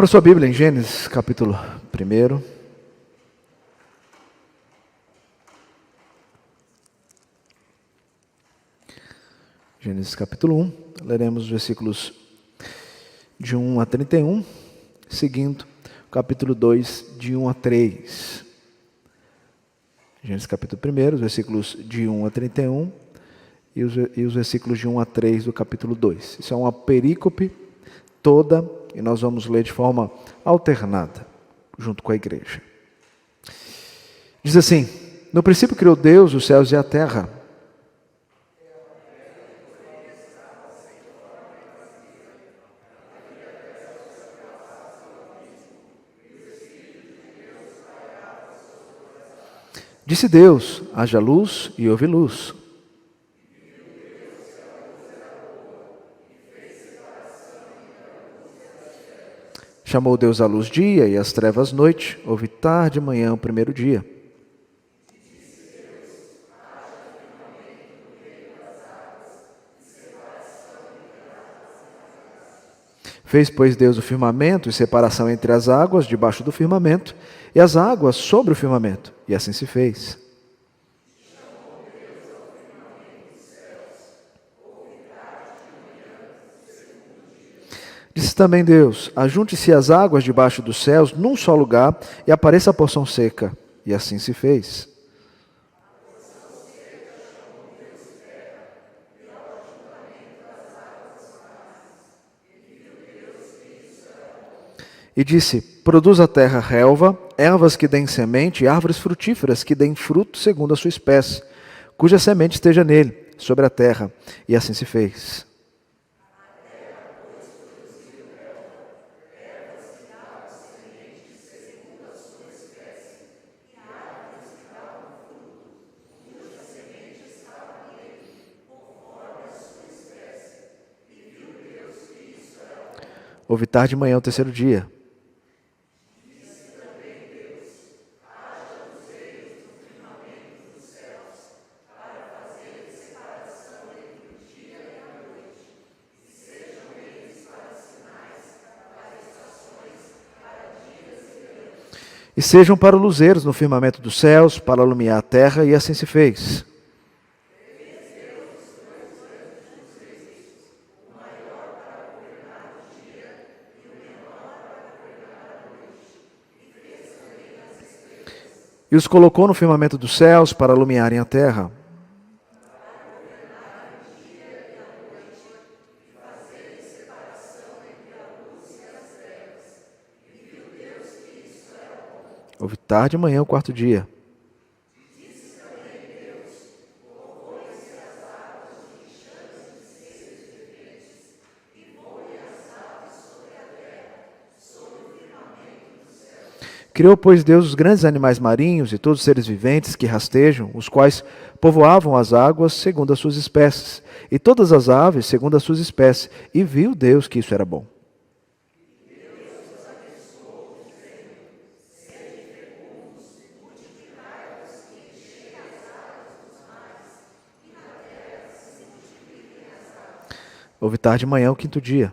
Abra sua Bíblia em Gênesis, capítulo 1. Gênesis, capítulo 1. Leremos os versículos de 1 a 31, seguindo o capítulo 2, de 1 a 3. Gênesis, capítulo 1, os versículos de 1 a 31 e os versículos de 1 a 3 do capítulo 2. Isso é uma perícope toda e nós vamos ler de forma alternada, junto com a igreja. Diz assim: no princípio criou Deus os céus e a terra. Disse Deus: haja luz, e houve luz. Chamou Deus a luz dia e as trevas noite, houve tarde e manhã o primeiro dia. Fez, pois, Deus o firmamento e separação entre as águas debaixo do firmamento e as águas sobre o firmamento, e assim se fez. Disse também Deus: ajunte-se as águas debaixo dos céus num só lugar e apareça a porção seca, e assim se fez. E disse: produz a terra relva, ervas que deem semente e árvores frutíferas que deem fruto segundo a sua espécie, cuja semente esteja nele, sobre a terra. E assim se fez. Houve tarde e manhã o terceiro dia. E sejam para luzeiros no firmamento dos céus, para alumiar a terra, e assim se fez. E os colocou no firmamento dos céus para iluminarem a terra. Houve tarde e manhã o quarto dia. Criou, pois, Deus os grandes animais marinhos e todos os seres viventes que rastejam, os quais povoavam as águas segundo as suas espécies, e todas as aves segundo as suas espécies. E viu Deus que isso era bom. Houve tarde e manhã o quinto dia.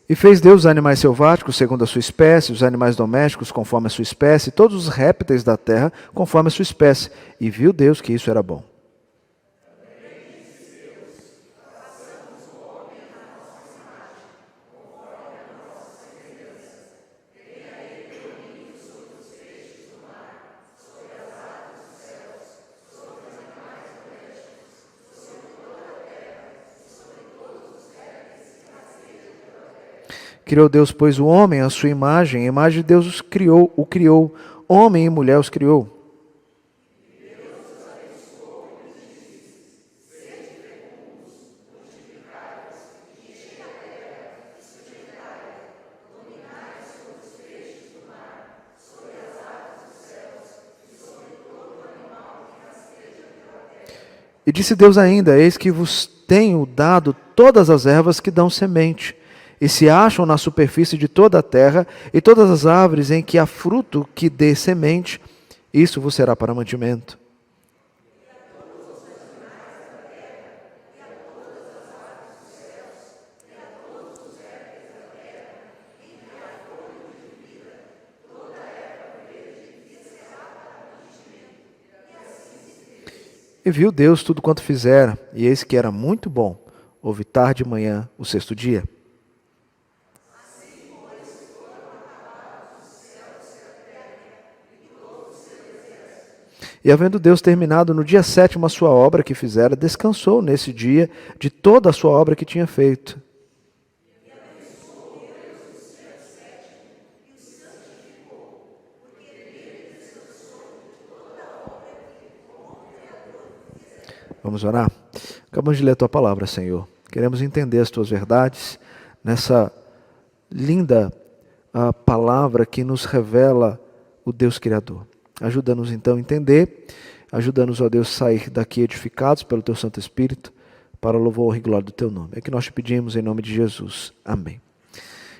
E fez Deus os animais selváticos segundo a sua espécie, os animais domésticos conforme a sua espécie, todos os répteis da terra conforme a sua espécie. E viu Deus que isso era bom. Criou Deus, pois, o homem à sua imagem, a imagem de Deus o criou, homem e mulher os criou. E disse Deus ainda: eis que vos tenho dado todas as ervas que dão semente, e se acham na superfície de toda a terra, e todas as árvores em que há fruto que dê semente, isso vos será para mantimento. E viu Deus tudo quanto fizera, e eis que era muito bom. Houve tarde e manhã, o sexto dia. E havendo Deus terminado no dia sétimo a sua obra que fizera, descansou nesse dia de toda a sua obra que tinha feito. Vamos orar? Acabamos de ler a Tua palavra, Senhor. Queremos entender as Tuas verdades nessa linda palavra que nos revela o Deus Criador. Ajuda-nos então a entender, ajuda-nos, ó Deus, a sair daqui edificados pelo Teu Santo Espírito, para o louvor e glória do Teu nome. É que nós te pedimos em nome de Jesus. Amém.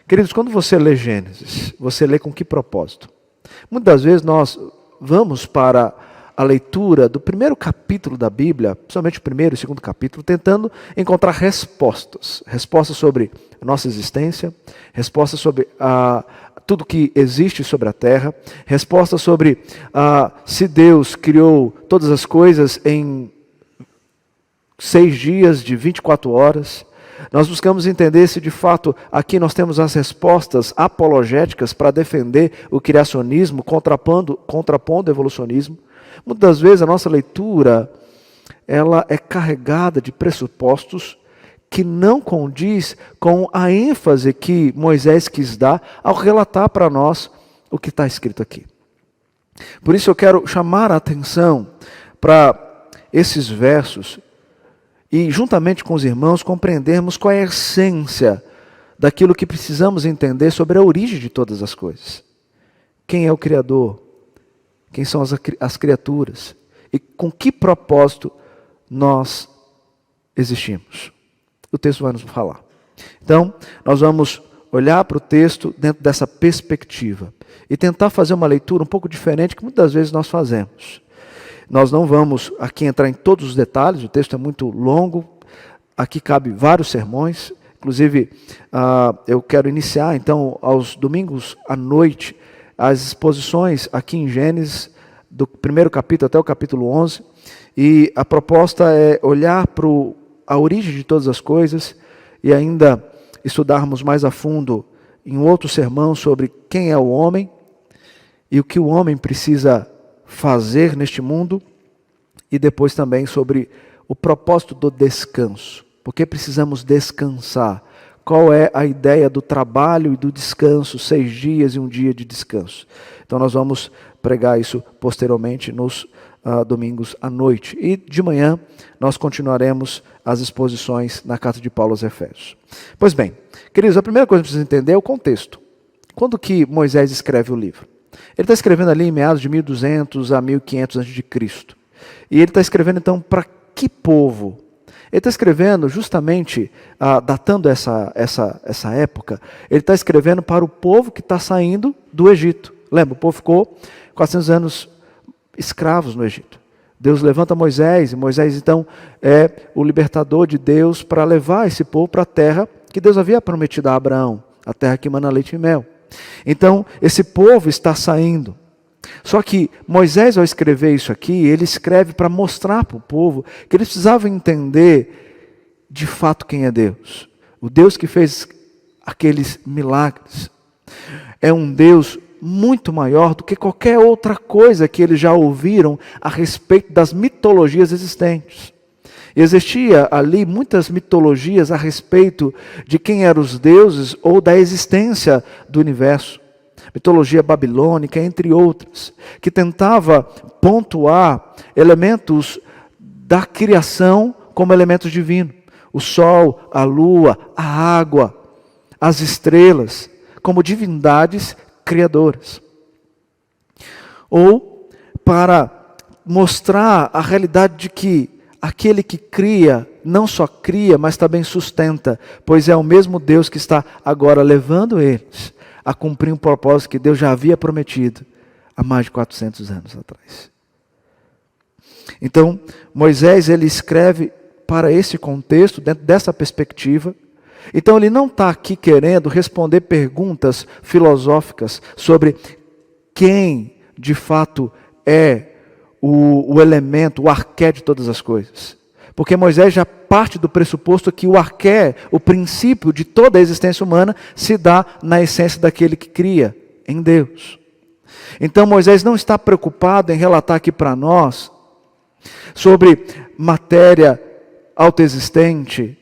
Queridos, quando você lê Gênesis, você lê com que propósito? Muitas das vezes nós vamos para a leitura do primeiro capítulo da Bíblia, principalmente o primeiro e o segundo capítulo, tentando encontrar respostas. Respostas sobre a nossa existência, respostas sobre tudo que existe sobre a terra, respostas sobre se Deus criou todas as coisas em 6 dias de 24 horas. Nós buscamos entender se de fato aqui nós temos as respostas apologéticas para defender o criacionismo, contrapondo o evolucionismo. Muitas das vezes a nossa leitura ela é carregada de pressupostos que não condiz com a ênfase que Moisés quis dar ao relatar para nós o que está escrito aqui. Por isso eu quero chamar a atenção para esses versos e, juntamente com os irmãos, compreendermos qual é a essência daquilo que precisamos entender sobre a origem de todas as coisas. Quem é o Criador? Quem são as criaturas? E com que propósito nós existimos? O texto vai nos falar. Então, nós vamos olhar para o texto dentro dessa perspectiva e tentar fazer uma leitura um pouco diferente que muitas vezes nós fazemos. Nós não vamos aqui entrar em todos os detalhes, o texto é muito longo, aqui cabe vários sermões. Inclusive, eu quero iniciar, então, aos domingos à noite, as exposições aqui em Gênesis, do primeiro capítulo até o capítulo 11, e a proposta é olhar para a origem de todas as coisas e ainda estudarmos mais a fundo em outro sermão sobre quem é o homem e o que o homem precisa fazer neste mundo, e depois também sobre o propósito do descanso. Por que precisamos descansar? Qual é a ideia do trabalho e do descanso, 6 dias e 1 dia de descanso? Então nós vamos pregar isso posteriormente nos domingos à noite. E de manhã nós continuaremos as exposições na carta de Paulo aos Efésios. Pois bem, queridos, a primeira coisa que precisa entender é o contexto. Quando que Moisés escreve o livro? Ele está escrevendo ali em meados de 1200 a 1500 a.C. E ele está escrevendo então para que povo? Ele está escrevendo justamente, datando essa época, ele está escrevendo para o povo que está saindo do Egito. Lembra, o povo ficou 400 anos escravos no Egito. Deus levanta Moisés, e Moisés então é o libertador de Deus para levar esse povo para a terra que Deus havia prometido a Abraão, a terra que emana leite e mel. Então, esse povo está saindo. Só que Moisés, ao escrever isso aqui, ele escreve para mostrar para o povo que eles precisavam entender de fato quem é Deus. O Deus que fez aqueles milagres é um Deus muito maior do que qualquer outra coisa que eles já ouviram a respeito das mitologias existentes. E existia ali muitas mitologias a respeito de quem eram os deuses ou da existência do universo. Mitologia babilônica, entre outras, que tentava pontuar elementos da criação como elementos divinos. O sol, a lua, a água, as estrelas, como divindades criadoras. Ou para mostrar a realidade de que aquele que cria, não só cria, mas também sustenta, pois é o mesmo Deus que está agora levando eles a cumprir um propósito que Deus já havia prometido há mais de 400 anos atrás. Então, Moisés, ele escreve para esse contexto, dentro dessa perspectiva. Então, ele não está aqui querendo responder perguntas filosóficas sobre quem, de fato, é o elemento, o arqué de todas as coisas. Porque Moisés já parte do pressuposto que o arqué, o princípio de toda a existência humana, se dá na essência daquele que cria, em Deus. Então Moisés não está preocupado em relatar aqui para nós sobre matéria autoexistente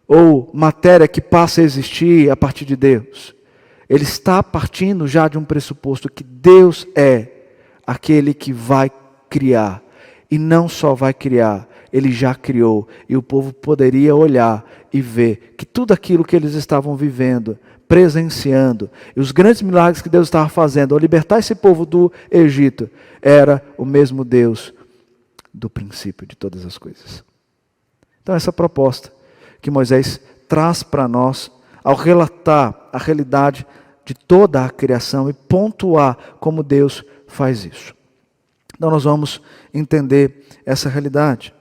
ou matéria que passa a existir a partir de Deus. Ele está partindo já de um pressuposto que Deus é aquele que vai criar. E não só vai criar, Ele já criou. E o povo poderia olhar e ver que tudo aquilo que eles estavam vivendo, presenciando, e os grandes milagres que Deus estava fazendo ao libertar esse povo do Egito, era o mesmo Deus do princípio de todas as coisas. Então essa proposta que Moisés traz para nós, ao relatar a realidade de toda a criação e pontuar como Deus faz isso. Então nós vamos entender essa realidade.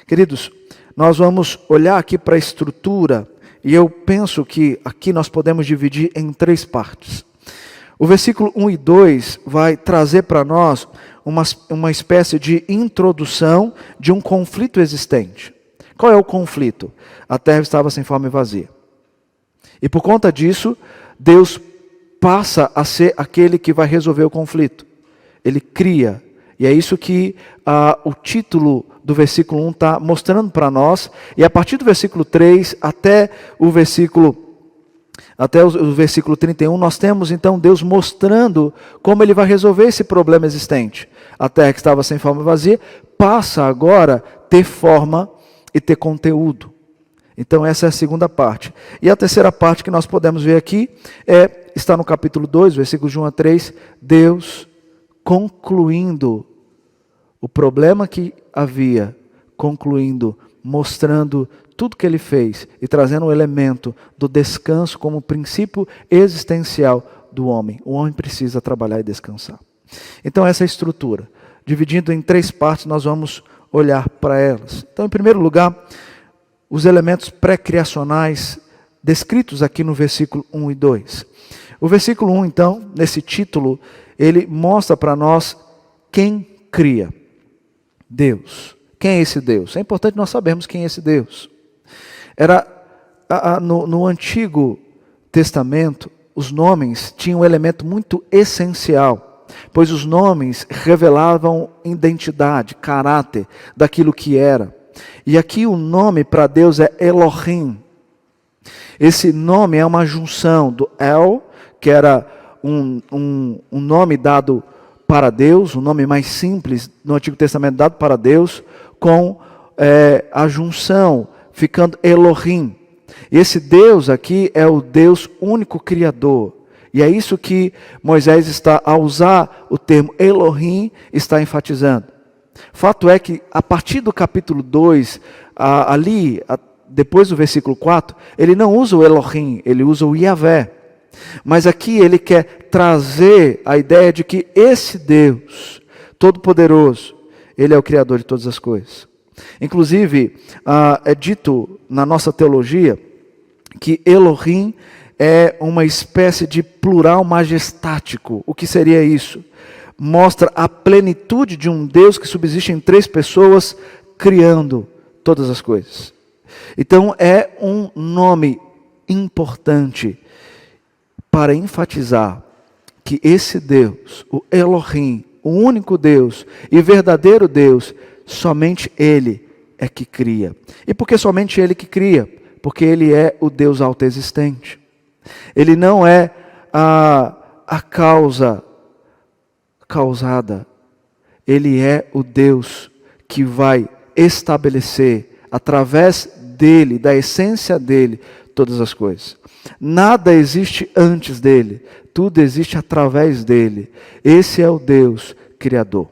Queridos, nós vamos olhar aqui para a estrutura, e eu penso que aqui nós podemos dividir em 3 partes. O versículo 1 e 2 vai trazer para nós uma espécie de introdução de um conflito existente. Qual é o conflito? A terra estava sem forma e vazia. E por conta disso, Deus passa a ser aquele que vai resolver o conflito. Ele cria. E é isso que o título do versículo 1 está mostrando para nós. E a partir do versículo 3 até o versículo 31, nós temos então Deus mostrando como Ele vai resolver esse problema existente. A terra que estava sem forma e vazia passa agora a ter forma e ter conteúdo. Então essa é a segunda parte. E a terceira parte que nós podemos ver aqui está no capítulo 2, versículos de 1 a 3, Deus concluindo o problema que havia, concluindo, mostrando tudo que Ele fez e trazendo o elemento do descanso como princípio existencial do homem. O homem precisa trabalhar e descansar. Então essa é a estrutura. Dividindo em 3 partes, nós vamos olhar para elas. Então, em primeiro lugar, os elementos pré-criacionais descritos aqui no versículo 1 e 2. O versículo 1, então, nesse título, ele mostra para nós quem cria. Deus. Quem é esse Deus? É importante nós sabermos quem é esse Deus. No Antigo Testamento, os nomes tinham um elemento muito essencial, pois os nomes revelavam identidade, caráter daquilo que era. E aqui o nome para Deus é Elohim. Esse nome é uma junção do El, que era um nome dado para Deus, um nome mais simples no Antigo Testamento dado para Deus, com a junção, ficando Elohim. E esse Deus aqui é o Deus único Criador. E é isso que Moisés está, ao usar o termo Elohim, está enfatizando. Fato é que, a partir do capítulo 2, depois do versículo 4, ele não usa o Elohim, ele usa o Yahvé. Mas aqui ele quer trazer a ideia de que esse Deus Todo-Poderoso, Ele é o Criador de todas as coisas. Inclusive, é dito na nossa teologia que Elohim é uma espécie de plural majestático. O que seria isso? Mostra a plenitude de um Deus que subsiste em 3 pessoas, criando todas as coisas. Então é um nome importante para enfatizar que esse Deus, o Elohim, o único Deus e verdadeiro Deus, somente Ele é que cria. E por que somente Ele que cria? Porque Ele é o Deus autoexistente. Ele não é a causa causada. Ele é o Deus que vai estabelecer, através dele, da essência dele, todas as coisas. Nada existe antes dele, tudo existe através dele. Esse é o Deus Criador.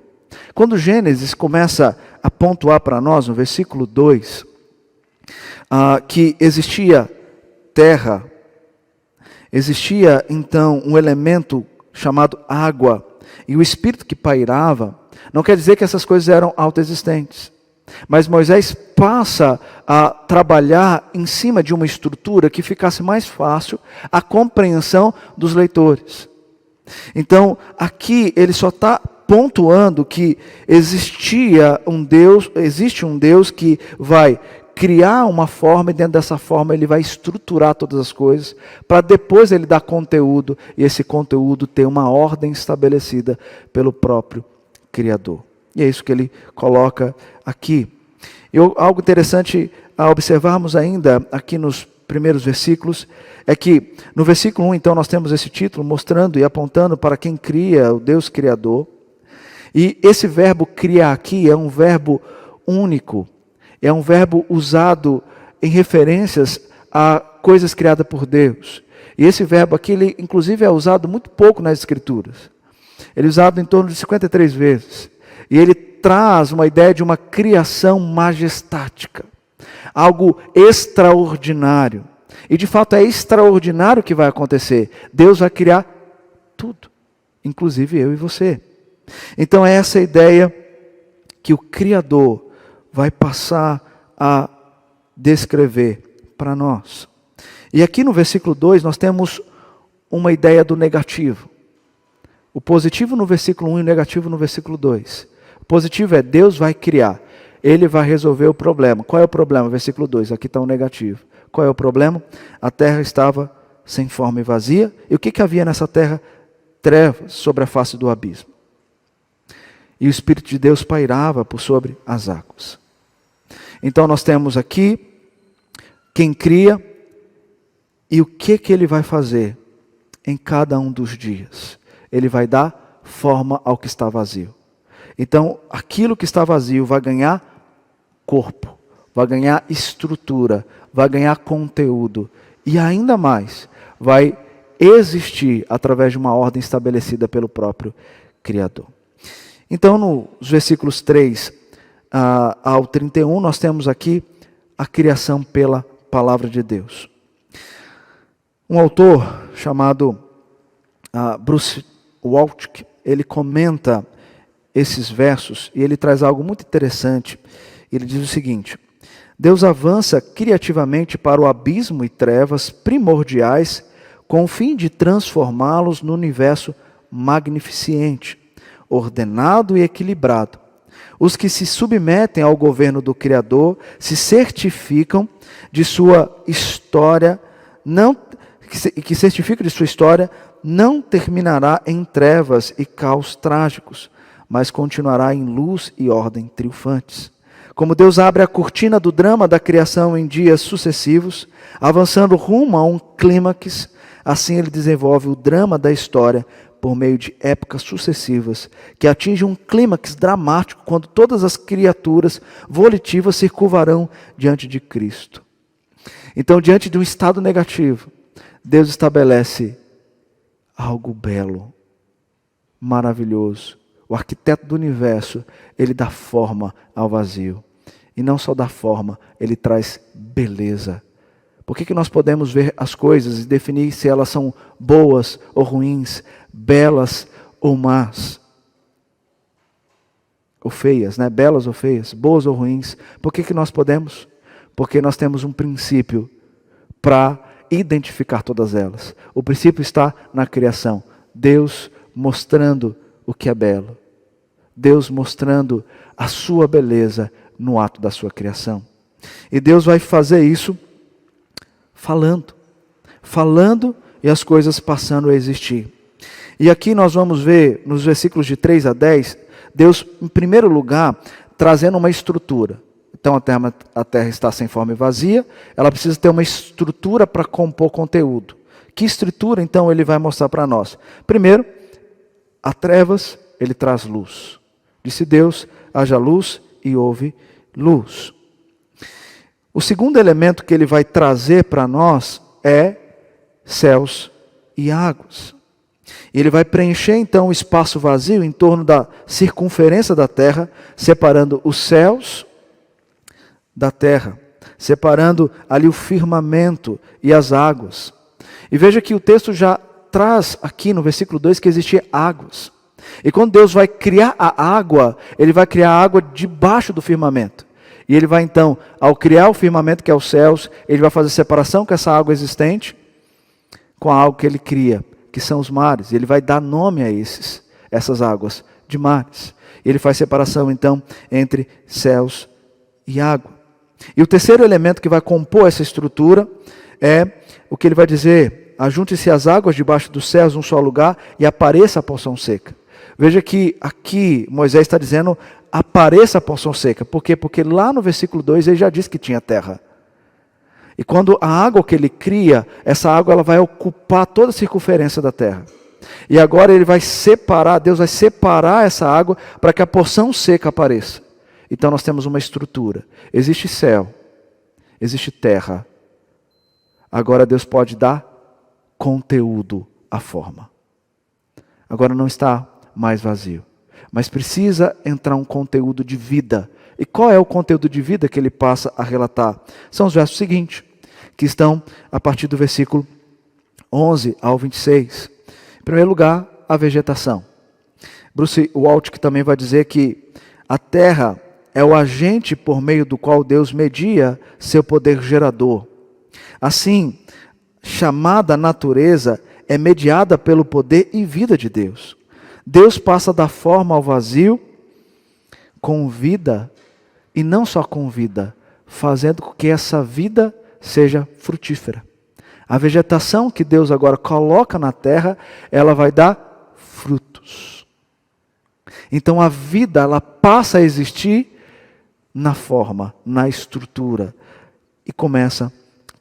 Quando Gênesis começa a pontuar para nós, no versículo 2, que existia terra, existia então um elemento chamado água, e o Espírito que pairava, não quer dizer que essas coisas eram autoexistentes. Mas Moisés passa a trabalhar em cima de uma estrutura que ficasse mais fácil a compreensão dos leitores. Então, aqui ele só está pontuando que existe um Deus que vai criar uma forma, e dentro dessa forma ele vai estruturar todas as coisas, para depois ele dar conteúdo, e esse conteúdo ter uma ordem estabelecida pelo próprio Criador. E é isso que ele coloca aqui. Algo interessante a observarmos ainda aqui nos primeiros versículos, é que no versículo 1, então, nós temos esse título mostrando e apontando para quem cria, o Deus Criador. E esse verbo criar aqui é um verbo único, é um verbo usado em referências a coisas criadas por Deus. E esse verbo aqui, ele inclusive é usado muito pouco nas Escrituras. Ele é usado em torno de 53 vezes. E ele traz uma ideia de uma criação majestática, algo extraordinário. E de fato é extraordinário o que vai acontecer. Deus vai criar tudo, inclusive eu e você. Então é essa ideia que o Criador vai passar a descrever para nós. E aqui no versículo 2 nós temos uma ideia do negativo. O positivo no versículo 1 e o negativo no versículo 2. O positivo é Deus vai criar, Ele vai resolver o problema. Qual é o problema? Versículo 2, aqui está o negativo. Qual é o problema? A terra estava sem forma e vazia. E o que havia nessa terra? Trevas sobre a face do abismo. E o Espírito de Deus pairava por sobre as águas. Então nós temos aqui quem cria e o que Ele vai fazer em cada um dos dias. Ele vai dar forma ao que está vazio. Então aquilo que está vazio vai ganhar corpo, vai ganhar estrutura, vai ganhar conteúdo e ainda mais vai existir através de uma ordem estabelecida pelo próprio Criador. Então nos versículos 3 ao 31 nós temos aqui a criação pela palavra de Deus. Um autor chamado Bruce Waltke, ele comenta esses versos e ele traz algo muito interessante. Ele diz o seguinte: Deus avança criativamente para o abismo e trevas primordiais com o fim de transformá-los no universo magnificente, ordenado e equilibrado. Os que se submetem ao governo do Criador se certificam de sua história, não terminará em trevas e caos trágicos, mas continuará em luz e ordem triunfantes. Como Deus abre a cortina do drama da criação em dias sucessivos, avançando rumo a um clímax, assim Ele desenvolve o drama da história por meio de épocas sucessivas, que atinge um clímax dramático quando todas as criaturas volitivas se curvarão diante de Cristo. Então, diante de um estado negativo, Deus estabelece algo belo, maravilhoso. O arquiteto do universo, ele dá forma ao vazio. E não só dá forma, ele traz beleza. Por que nós podemos ver as coisas e definir se elas são boas ou ruins, belas ou más? Ou feias, né? Belas ou feias, boas ou ruins. Por que nós podemos? Porque nós temos um princípio para identificar todas elas. O princípio está na criação. Deus mostrando o que é belo. Deus mostrando a sua beleza no ato da sua criação. E Deus vai fazer isso falando e as coisas passando a existir. E aqui nós vamos ver nos versículos de 3 a 10, Deus, em primeiro lugar, trazendo uma estrutura. Então a terra está sem forma e vazia, ela precisa ter uma estrutura para compor conteúdo. Que estrutura então Ele vai mostrar para nós? Primeiro, há trevas, Ele traz luz. Disse Deus, haja luz e houve luz. O segundo elemento que Ele vai trazer para nós é céus e águas. E ele vai preencher então o espaço vazio em torno da circunferência da terra, separando os céus da terra, separando ali o firmamento e as águas. E veja que o texto já traz aqui no versículo 2 que existiam águas. E quando Deus vai criar a água, Ele vai criar a água debaixo do firmamento. E Ele vai então, ao criar o firmamento que é os céus, Ele vai fazer separação com essa água existente, com a água que Ele cria, que são os mares. Ele vai dar nome a essas águas de mares. Ele faz separação então entre céus e água. E o terceiro elemento que vai compor essa estrutura é o que ele vai dizer: ajunte-se as águas debaixo dos céus num só lugar e apareça a porção seca. Veja que aqui Moisés está dizendo: apareça a porção seca. Por quê? Porque lá no versículo 2 ele já disse que tinha terra. E quando a água que ele cria, essa água ela vai ocupar toda a circunferência da terra. E agora ele vai separar, Deus vai separar essa água para que a porção seca apareça. Então nós temos uma estrutura. Existe céu, existe terra. Agora Deus pode dar conteúdo à forma. Agora não está mais vazio, mas precisa entrar um conteúdo de vida. E qual é o conteúdo de vida que ele passa a relatar? São os versos seguintes, que estão a partir do versículo 11 ao 26. Em primeiro lugar, a vegetação. Bruce Waltke também vai dizer que a terra é o agente por meio do qual Deus media seu poder gerador. Assim, chamada natureza é mediada pelo poder e vida de Deus. Deus passa da forma ao vazio com vida, e não só com vida, fazendo com que essa vida seja frutífera. A vegetação que Deus agora coloca na terra, ela vai dar frutos. Então a vida, ela passa a existir na forma, na estrutura, e começa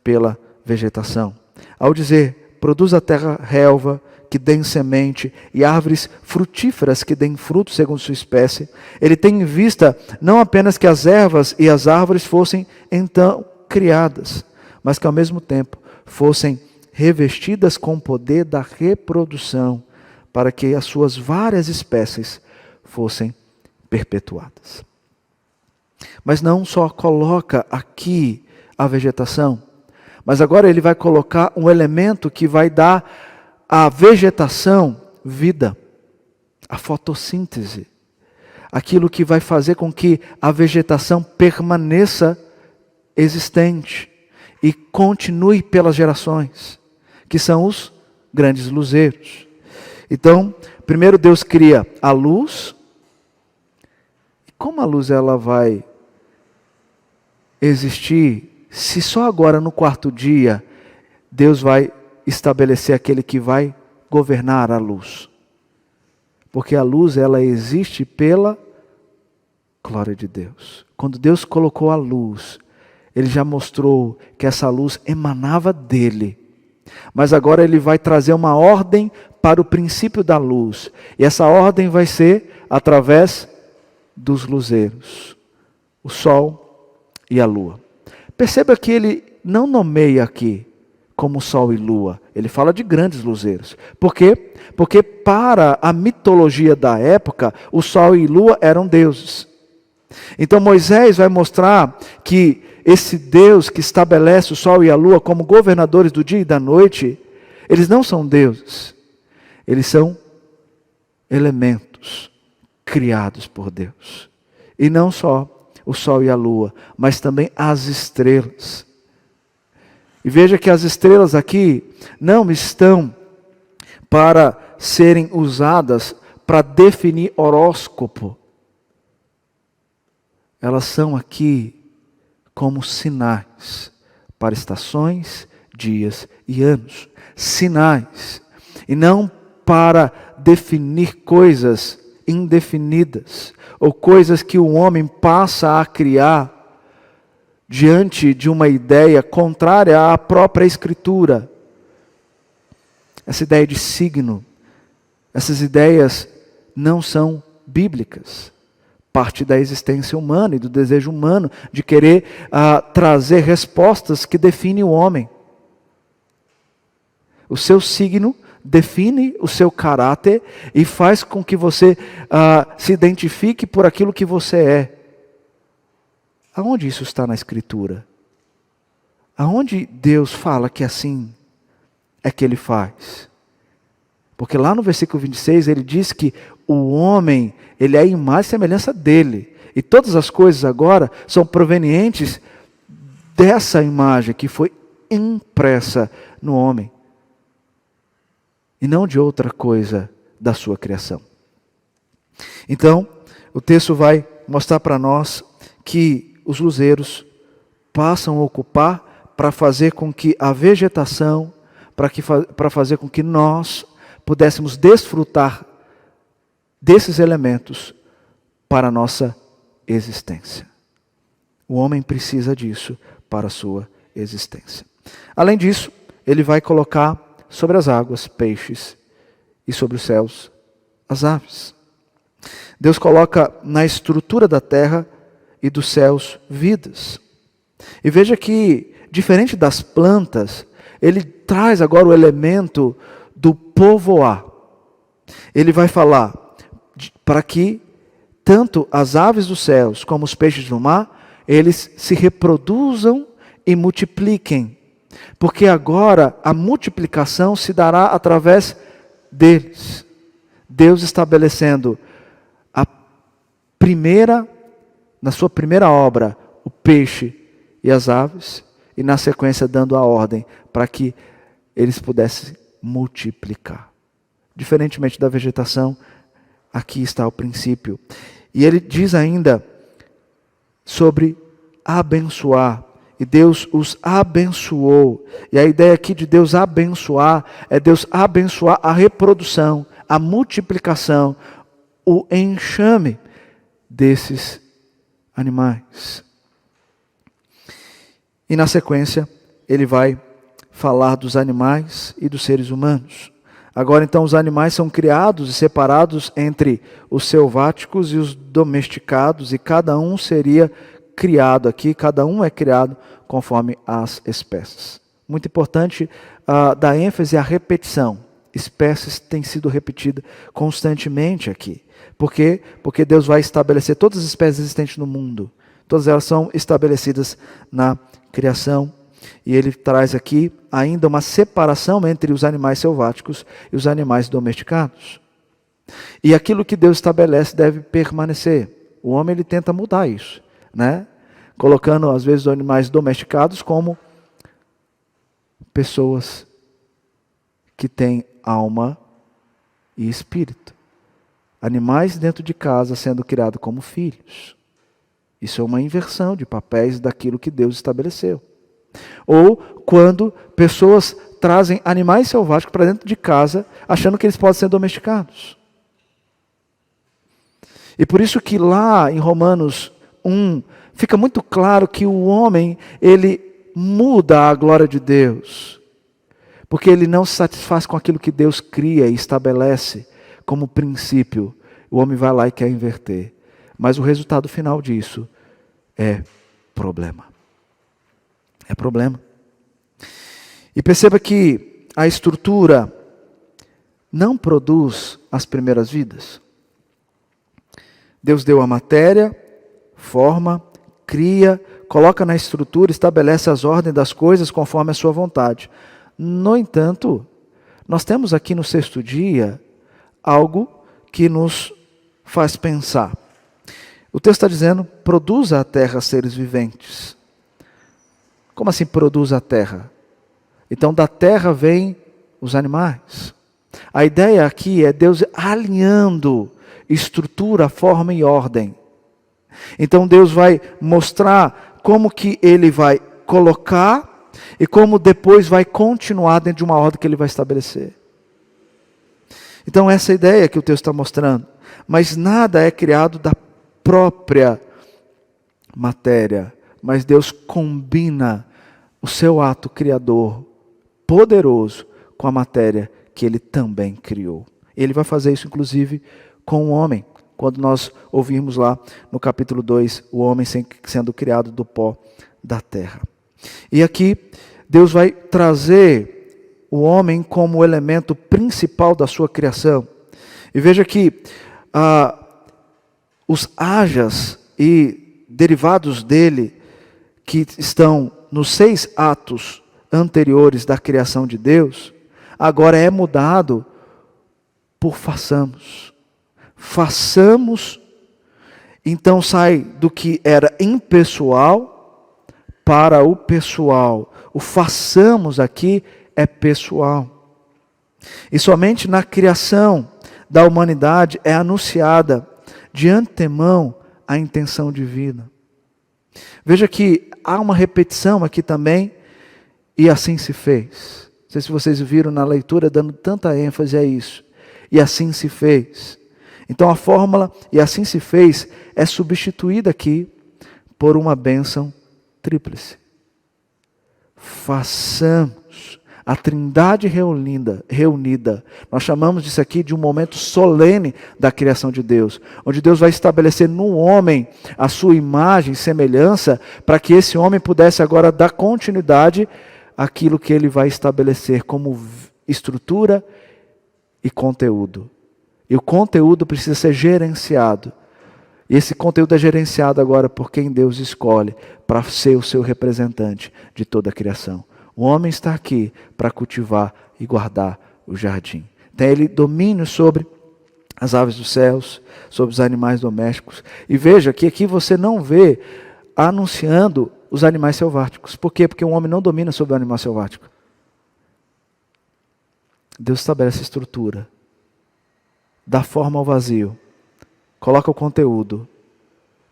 pela vegetação. Ao dizer, produz a terra relva, que dêem semente, e árvores frutíferas que dêem fruto segundo sua espécie, ele tem em vista não apenas que as ervas e as árvores fossem então criadas, mas que ao mesmo tempo fossem revestidas com o poder da reprodução, para que as suas várias espécies fossem perpetuadas. Mas não só coloca aqui a vegetação, mas agora ele vai colocar um elemento que vai dar à vegetação vida, a fotossíntese, aquilo que vai fazer com que a vegetação permaneça existente e continue pelas gerações, que são os grandes luzeiros. Então, primeiro Deus cria a luz. E como a luz ela vai existir se só agora no quarto dia Deus vai estabelecer aquele que vai governar a luz? Porque a luz ela existe pela glória de Deus. Quando Deus colocou a luz, Ele já mostrou que essa luz emanava dele. Mas agora Ele vai trazer uma ordem para o princípio da luz. E essa ordem vai ser através dos luzeiros, o sol e a lua. Perceba que Ele não nomeia aqui como sol e lua. Ele fala de grandes luzeiros. Por quê? Porque para a mitologia da época, o sol e lua eram deuses. Então Moisés vai mostrar que esse Deus que estabelece o sol e a lua como governadores do dia e da noite, eles não são deuses. Eles são elementos criados por Deus. E não só o sol e a lua, mas também as estrelas. E veja que as estrelas aqui não estão para serem usadas para definir horóscopo. Elas são aqui como sinais para estações, dias e anos. Sinais. E não para definir coisas indefinidas, ou coisas que o homem passa a criar diante de uma ideia contrária à própria Escritura. Essa ideia de signo, essas ideias não são bíblicas. Parte da existência humana e do desejo humano de querer trazer respostas que definem o homem. O seu signo define o seu caráter e faz com que você se identifique por aquilo que você é. Aonde isso está na Escritura? Aonde Deus fala que assim é que Ele faz? Porque lá no versículo 26 ele diz que o homem, ele é a imagem e semelhança dele. E todas as coisas agora são provenientes dessa imagem que foi impressa no homem. E não de outra coisa da sua criação. Então, o texto vai mostrar para nós que os luzeiros passam a ocupar para fazer com que a vegetação, para fazer com que nós pudéssemos desfrutar desses elementos para a nossa existência. O homem precisa disso para a sua existência. Além disso, ele vai colocar sobre as águas peixes e sobre os céus as aves. Deus coloca na estrutura da terra e dos céus vidas. E veja que, diferente das plantas, ele traz agora o elemento do povoar. Ele vai falar para que tanto as aves dos céus como os peixes do mar, eles se reproduzam e multipliquem. Porque agora a multiplicação se dará através deles. Deus estabelecendo na sua primeira obra, o peixe e as aves, e na sequência dando a ordem para que eles pudessem multiplicar. Diferentemente da vegetação, aqui está o princípio. E ele diz ainda sobre abençoar. E Deus os abençoou. E a ideia aqui de Deus abençoar é Deus abençoar a reprodução, a multiplicação, o enxame desses animais. E na sequência, ele vai falar dos animais e dos seres humanos. Agora então os animais são criados e separados entre os selváticos e os domesticados, e cada um seria criado aqui, cada um é criado conforme as espécies. Muito importante dar ênfase à repetição. Espécies têm sido repetidas constantemente aqui. Por quê? Porque Deus vai estabelecer todas as espécies existentes no mundo. Todas elas são estabelecidas na criação. E ele traz aqui ainda uma separação entre os animais selváticos e os animais domesticados. E aquilo que Deus estabelece deve permanecer. O homem ele tenta mudar isso, né? Colocando às vezes os animais domesticados como pessoas que têm alma e espírito. Animais dentro de casa sendo criados como filhos. Isso é uma inversão de papéis daquilo que Deus estabeleceu. Ou quando pessoas trazem animais selváticos para dentro de casa, achando que eles podem ser domesticados. E por isso que lá em Romanos 1, fica muito claro que o homem, ele muda a glória de Deus. Porque ele não se satisfaz com aquilo que Deus cria e estabelece como princípio. O homem vai lá e quer inverter. Mas o resultado final disso é problema. É problema. E perceba que a estrutura não produz as primeiras vidas. Deus deu a matéria, forma, cria, coloca na estrutura, estabelece as ordens das coisas conforme a sua vontade. No entanto, nós temos aqui no sexto dia algo que nos faz pensar. O texto está dizendo, produza a terra seres viventes. Como assim produz a terra? Então da terra vêm os animais. A ideia aqui é Deus alinhando estrutura, forma e ordem. Então Deus vai mostrar como que Ele vai colocar e como depois vai continuar dentro de uma ordem que Ele vai estabelecer. Então essa é a ideia que o texto está mostrando. Mas nada é criado da própria matéria, mas Deus combina o seu ato criador poderoso com a matéria que Ele também criou. Ele vai fazer isso inclusive com o homem, quando nós ouvimos lá no capítulo 2, o homem sendo criado do pó da terra. E aqui Deus vai trazer o homem como o elemento principal da sua criação. E veja que os hajas e derivados dele, que estão nos 6 atos anteriores da criação de Deus, agora é mudado por façamos. Façamos, então sai do que era impessoal para o pessoal. O façamos aqui é pessoal. E somente na criação da humanidade é anunciada de antemão a intenção divina. Veja que há uma repetição aqui também, e assim se fez. Não sei se vocês viram na leitura dando tanta ênfase a isso. E assim se fez. Então a fórmula, e assim se fez, é substituída aqui por uma bênção tríplice. Façamos a Trindade reunida. Nós chamamos disso aqui de um momento solene da criação de Deus, onde Deus vai estabelecer no homem a sua imagem e semelhança, para que esse homem pudesse agora dar continuidade àquilo que ele vai estabelecer como estrutura e conteúdo. E o conteúdo precisa ser gerenciado. E esse conteúdo é gerenciado agora por quem Deus escolhe para ser o seu representante de toda a criação. O homem está aqui para cultivar e guardar o jardim. Tem ele domínio sobre as aves dos céus, sobre os animais domésticos. E veja que aqui você não vê anunciando os animais selváticos. Por quê? Porque o homem não domina sobre o animal selvático. Deus estabelece a estrutura, dá forma ao vazio, coloca o conteúdo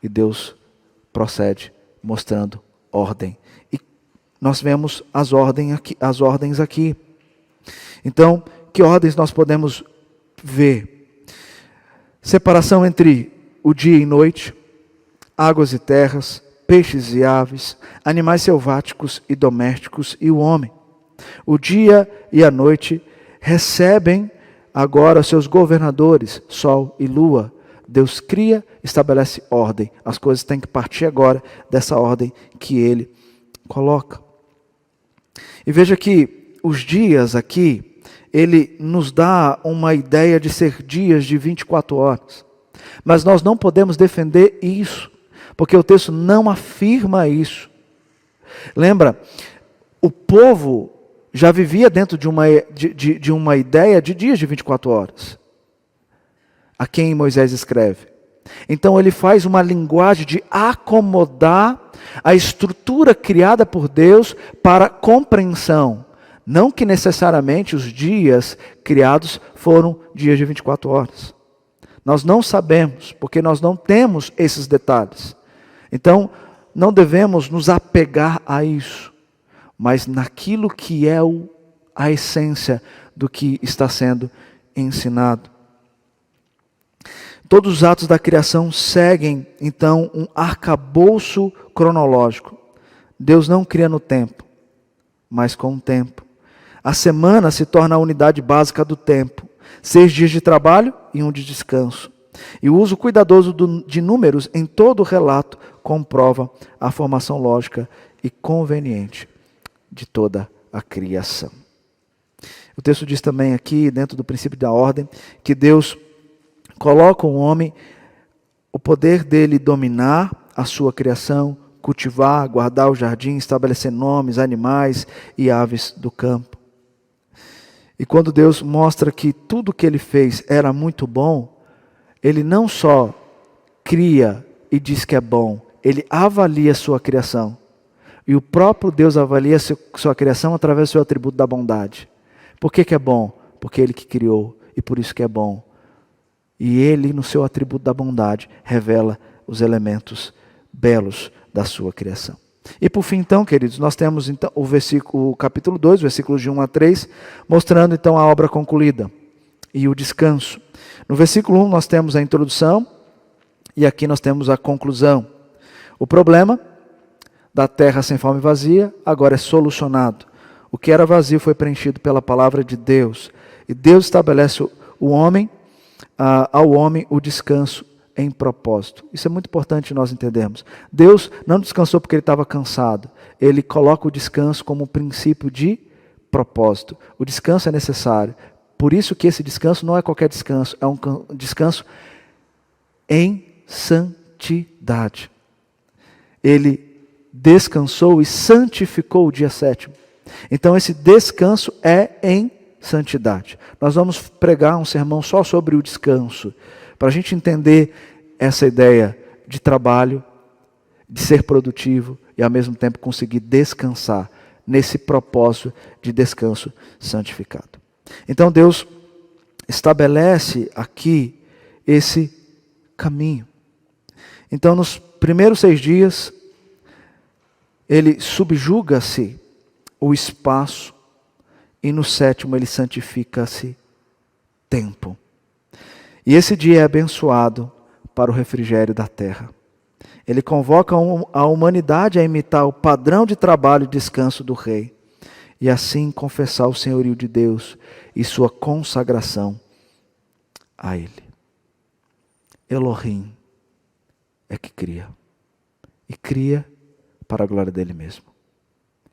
e Deus procede mostrando ordem. E nós vemos as ordens aqui. Então, que ordens nós podemos ver? Separação entre o dia e noite, águas e terras, peixes e aves, animais selváticos e domésticos e o homem. O dia e a noite recebem agora seus governadores, sol e lua. Deus cria, estabelece ordem. As coisas têm que partir agora dessa ordem que ele coloca. E veja que os dias aqui, ele nos dá uma ideia de ser dias de 24 horas. Mas nós não podemos defender isso, porque o texto não afirma isso. Lembra, o povo já vivia dentro de uma ideia de dias de 24 horas. A quem Moisés escreve. Então ele faz uma linguagem de acomodar a estrutura criada por Deus para compreensão. Não que necessariamente os dias criados foram dias de 24 horas. Nós não sabemos, porque nós não temos esses detalhes. Então, não devemos nos apegar a isso, mas naquilo que é a essência do que está sendo ensinado. Todos os atos da criação seguem, então, um arcabouço cronológico. Deus não cria no tempo, mas com o tempo. A semana se torna a unidade básica do tempo. 6 dias de trabalho e 1 de descanso. E o uso cuidadoso de números em todo o relato comprova a formação lógica e conveniente de toda a criação. O texto diz também aqui, dentro do princípio da ordem, que Deus coloca o homem, o poder dele dominar a sua criação, cultivar, guardar o jardim, estabelecer nomes, animais e aves do campo. E quando Deus mostra que tudo que ele fez era muito bom, ele não só cria e diz que é bom, ele avalia a sua criação. E o próprio Deus avalia a sua criação através do seu atributo da bondade. Por que é bom? Porque ele que criou e por isso que é bom. E ele, no seu atributo da bondade, revela os elementos belos da sua criação. E por fim, então, queridos, nós temos então, o capítulo 2, versículos de 1 a 3, mostrando então a obra concluída e o descanso. No versículo 1 nós temos a introdução e aqui nós temos a conclusão. O problema da terra sem forma e vazia agora é solucionado. O que era vazio foi preenchido pela palavra de Deus. E Deus estabelece ao homem o descanso em propósito. Isso é muito importante nós entendermos. Deus não descansou porque ele estava cansado. Ele coloca o descanso como um princípio de propósito. O descanso é necessário. Por isso que esse descanso não é qualquer descanso, é um descanso em santidade. Ele descansou e santificou o dia sétimo. Então esse descanso é em santidade. Nós vamos pregar um sermão só sobre o descanso, para a gente entender essa ideia de trabalho, de ser produtivo e ao mesmo tempo conseguir descansar nesse propósito de descanso santificado. Então Deus estabelece aqui esse caminho. Então nos primeiros 6 dias, Ele subjuga-se o espaço e no 7º Ele santifica-se tempo. E esse dia é abençoado para o refrigério da terra. Ele convoca a humanidade a imitar o padrão de trabalho e descanso do rei, e assim confessar o senhorio de Deus e sua consagração a Ele. Elohim é que cria, e cria para a glória dele mesmo.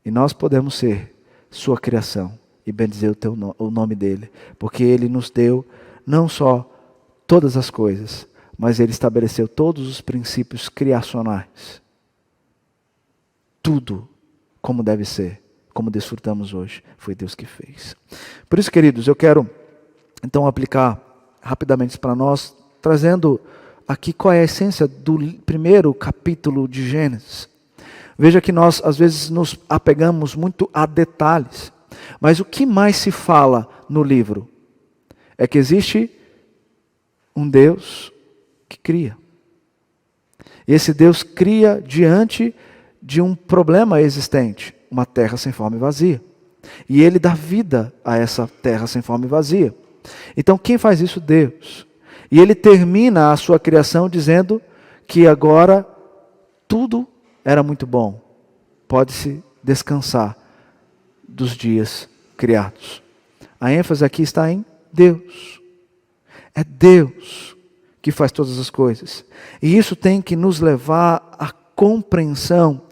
E nós podemos ser sua criação e bendizer o nome dele, porque ele nos deu não só todas as coisas, mas ele estabeleceu todos os princípios criacionais. Tudo como deve ser, como desfrutamos hoje, foi Deus que fez. Por isso, queridos, eu quero então aplicar rapidamente isso para nós, trazendo aqui qual é a essência do primeiro capítulo de Gênesis. Veja que nós às vezes nos apegamos muito a detalhes, mas o que mais se fala no livro é que existe um Deus que cria. E esse Deus cria diante de um problema existente, uma terra sem forma e vazia. E Ele dá vida a essa terra sem forma e vazia. Então quem faz isso? Deus. E Ele termina a sua criação dizendo que agora tudo era muito bom. Pode-se descansar dos dias criados. A ênfase aqui está em Deus. É Deus que faz todas as coisas. E isso tem que nos levar à compreensão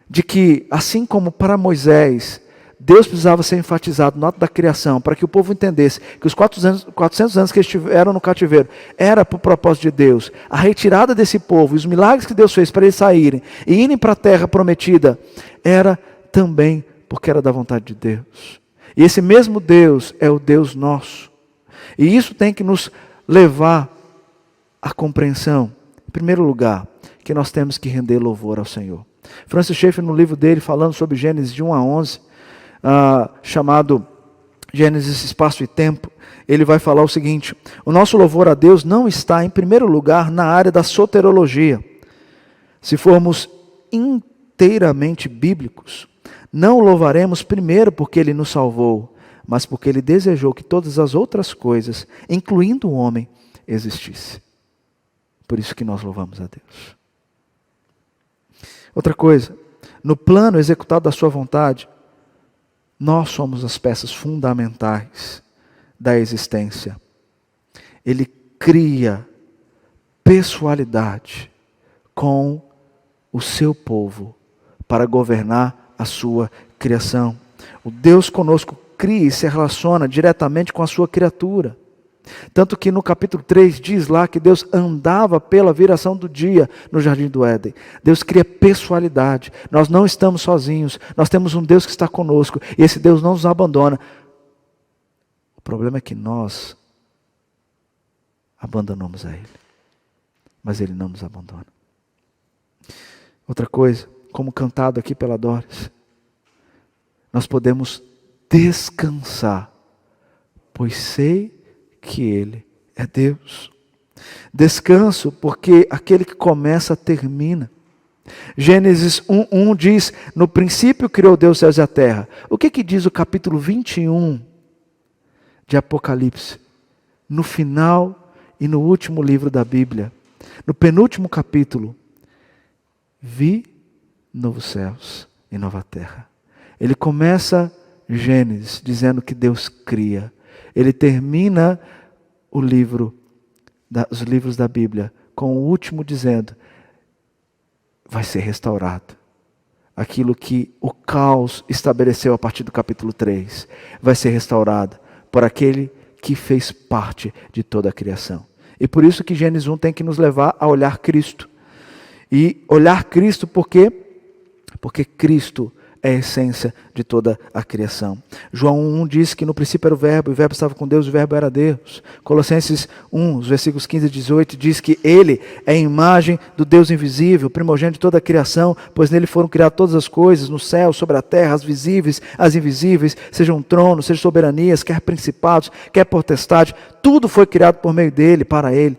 de que, assim como para Moisés, Deus precisava ser enfatizado no ato da criação, para que o povo entendesse que os 400 anos que eles estiveram no cativeiro era para o propósito de Deus. A retirada desse povo, os milagres que Deus fez para eles saírem e irem para a terra prometida, era também porque era da vontade de Deus. E esse mesmo Deus é o Deus nosso. E isso tem que nos levar à compreensão, em primeiro lugar, que nós temos que render louvor ao Senhor. Francis Schaeffer, no livro dele, falando sobre Gênesis de 1 a 11, chamado Gênesis, Espaço e Tempo, ele vai falar o seguinte: o nosso louvor a Deus não está, em primeiro lugar, na área da soterologia. Se formos inteiramente bíblicos, não o louvaremos primeiro porque Ele nos salvou, mas porque Ele desejou que todas as outras coisas, incluindo o homem, existissem. Por isso que nós louvamos a Deus. Outra coisa, no plano executado da sua vontade, nós somos as peças fundamentais da existência. Ele cria pessoalidade com o seu povo para governar a sua criação. O Deus conosco cria e se relaciona diretamente com a sua criatura. Tanto que no capítulo 3 diz lá que Deus andava pela viração do dia no Jardim do Éden. Deus cria pessoalidade. Nós não estamos sozinhos. Nós temos um Deus que está conosco. E esse Deus não nos abandona. O problema é que nós abandonamos a Ele. Mas Ele não nos abandona. Outra coisa, como cantado aqui pela Doris, nós podemos descansar, pois sei que Ele é Deus. Descanso porque aquele que começa termina. Gênesis 1:1 diz: no princípio criou Deus os céus e a terra. O que diz o capítulo 21 de Apocalipse? No final e no último livro da Bíblia, no penúltimo capítulo: vi novos céus e nova terra. Ele começa Gênesis dizendo que Deus cria. Ele termina os livros da Bíblia com o último dizendo: vai ser restaurado. aquilo que o caos estabeleceu a partir do capítulo 3 vai ser restaurado por aquele que fez parte de toda a criação. E por isso que Gênesis 1 tem que nos levar a olhar Cristo. E olhar Cristo por quê? Porque Cristo é a essência de toda a criação. João 1 diz que no princípio era o verbo estava com Deus, o verbo era Deus. Colossenses 1, os versículos 15 e 18, diz que Ele é a imagem do Deus invisível, primogênito de toda a criação, pois nele foram criadas todas as coisas, no céu, sobre a terra, as visíveis, as invisíveis, sejam tronos, sejam soberanias, quer principados, quer potestade, tudo foi criado por meio dele, para Ele.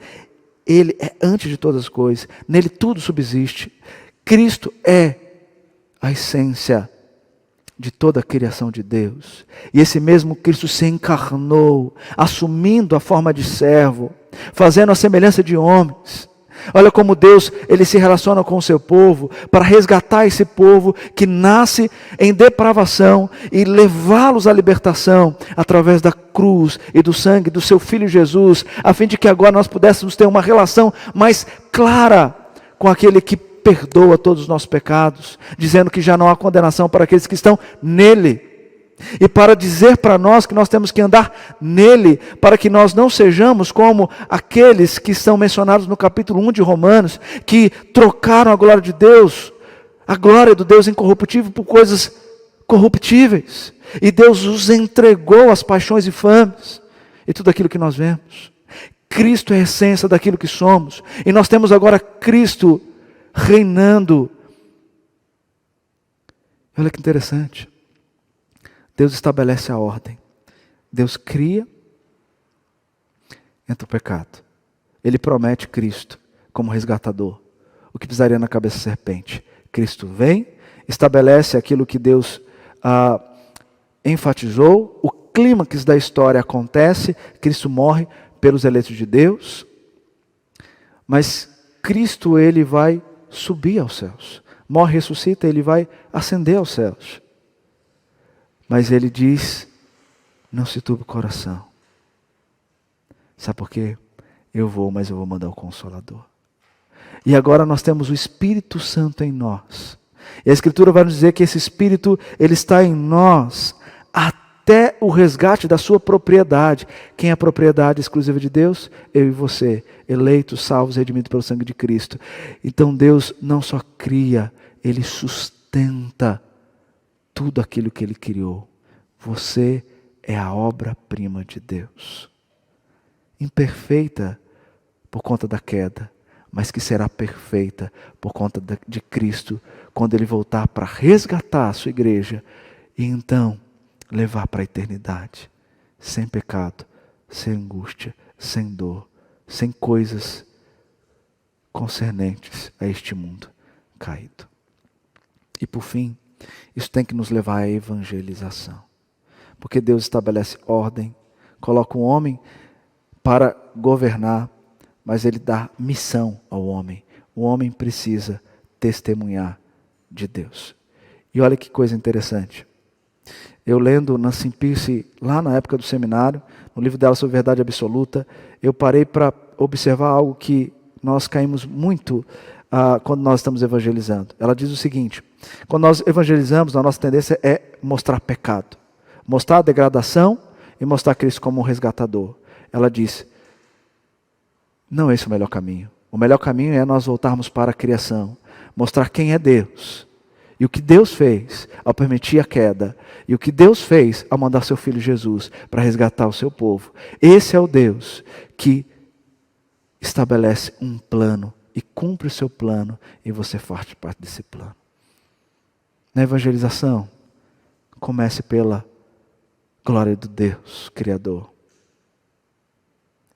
Ele é antes de todas as coisas, nele tudo subsiste. Cristo é a essência de toda a criação de Deus. E esse mesmo Cristo se encarnou, assumindo a forma de servo, fazendo a semelhança de homens. Olha como Deus, Ele se relaciona com o seu povo, para resgatar esse povo que nasce em depravação e levá-los à libertação, através da cruz e do sangue do seu Filho Jesus, a fim de que agora nós pudéssemos ter uma relação mais clara com aquele que perdoa todos os nossos pecados, dizendo que já não há condenação para aqueles que estão nele. E para dizer para nós que nós temos que andar nele, para que nós não sejamos como aqueles que são mencionados no capítulo 1 de Romanos, que trocaram a glória de Deus, a glória do Deus incorruptível, por coisas corruptíveis. E Deus os entregou às paixões infames e tudo aquilo que nós vemos. Cristo é a essência daquilo que somos. E nós temos agora Cristo reinando. Olha que interessante. Deus estabelece a ordem. Deus cria, entra o pecado. Ele promete Cristo como resgatador. O que pisaria na cabeça da serpente? Cristo vem, estabelece aquilo que Deus enfatizou. O clímax da história acontece. Cristo morre pelos eleitos de Deus. Mas Cristo, Ele vai subir aos céus. Morre, ressuscita, Ele vai ascender aos céus. Mas Ele diz, não se turbe o coração. Sabe por quê? Eu vou, mas eu vou mandar o Consolador. E agora nós temos o Espírito Santo em nós. E a Escritura vai nos dizer que esse Espírito, ele está em nós até o resgate da sua propriedade. Quem é a propriedade exclusiva de Deus? Eu e você, eleitos, salvos, redimidos pelo sangue de Cristo. Então Deus não só cria, Ele sustenta tudo aquilo que Ele criou. Você é a obra-prima de Deus. Imperfeita por conta da queda, mas que será perfeita por conta de Cristo, quando Ele voltar para resgatar a sua igreja, e então levar para a eternidade, sem pecado, sem angústia, sem dor, sem coisas concernentes a este mundo caído. E por fim, isso tem que nos levar à evangelização. Porque Deus estabelece ordem, coloca um homem para governar, mas Ele dá missão ao homem. O homem precisa testemunhar de Deus. E olha que coisa interessante. Eu lendo Nancy Pierce, lá na época do seminário, no livro dela sobre verdade absoluta, eu parei para observar algo que nós caímos muito quando nós estamos evangelizando. Ela diz o seguinte: quando nós evangelizamos, a nossa tendência é mostrar pecado, mostrar a degradação e mostrar Cristo como um resgatador. Ela diz, não é esse o melhor caminho. O melhor caminho é nós voltarmos para a criação, mostrar quem é Deus. E o que Deus fez ao permitir a queda, e o que Deus fez ao mandar seu Filho Jesus para resgatar o seu povo. Esse é o Deus que estabelece um plano e cumpre o seu plano, e você faz parte desse plano. Na evangelização, comece pela glória do Deus Criador,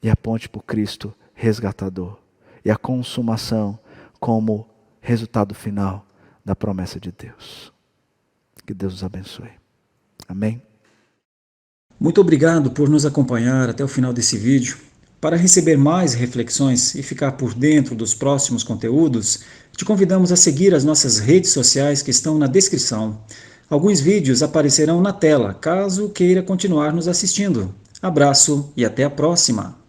e aponte para o Cristo resgatador, e a consumação como resultado final da promessa de Deus. Que Deus os abençoe. Amém? Muito obrigado por nos acompanhar até o final desse vídeo. Para receber mais reflexões e ficar por dentro dos próximos conteúdos, te convidamos a seguir as nossas redes sociais que estão na descrição. Alguns vídeos aparecerão na tela, caso queira continuar nos assistindo. Abraço e até a próxima!